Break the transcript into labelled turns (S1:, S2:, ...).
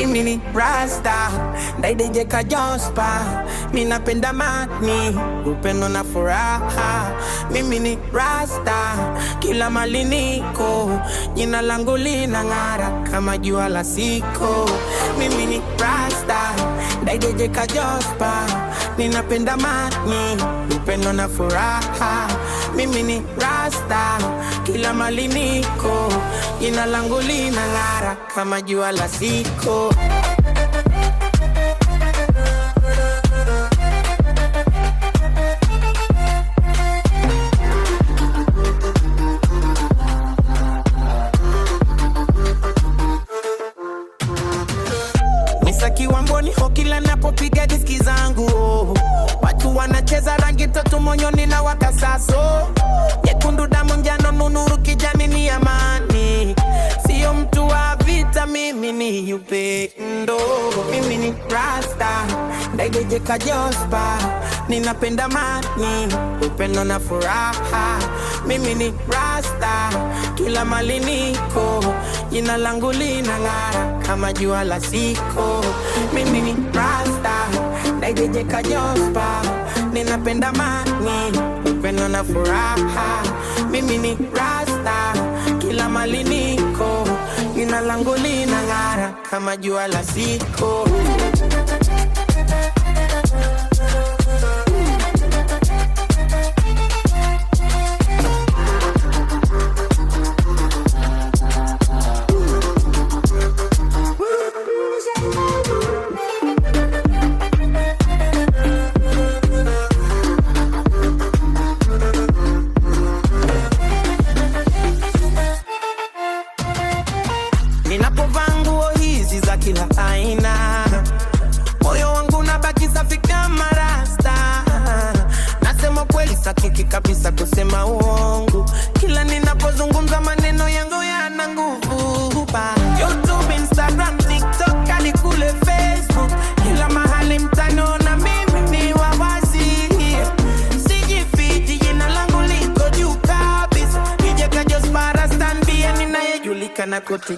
S1: mimi ni Rasta, Daidej Kajospa. Mimi napenda amani, upendo na furaha. Mimi ni Rasta, kila mali niko, jina langu linang'ara kama jua la siku. Mimi ni Rasta, Daidej Kajospa. Ninapenda amani, upendo na furaha. Mimi ni Rasta, kila mali niko, jina langu linang'ara kama jua la siku. Misaki wamboni hokila napopiga diski zangu. Watu wanacheza rangi tatu moyoni na wakasaso. Nyekundu damu njano nunuru kijani ni amani. Sio mtu wa vita mimi ni upendo. Mimi ni Rasta, Daidej Kajospa. Ninapenda amani, upendo na furaha. Mimi ni Rasta, kila mali niko, jina langu linang'ara kama jua la siku. Mimi ni Rasta, Daidej Kajospa. Ninapenda amani, upendo na furaha. Mimi ni Rasta, kila mali niko, jina langu linang'ara kama jua la siku. Ninapovaa nguo hizi za kila aina, moyo wangu unabaki safi kama Rasta. Nasema kweli sakiki kabisa kusema uongo. Kila ninapozungumza maneno yangu yana nguvu. YouTube, Instagram, TikTok, hadi kule Facebook. Kila mahali mtaniona mimi ni wawazi. Sijifichi, jina langu liko juu kabisa. Daidej Kajospa Rasta ndiye ninayejulikana kote.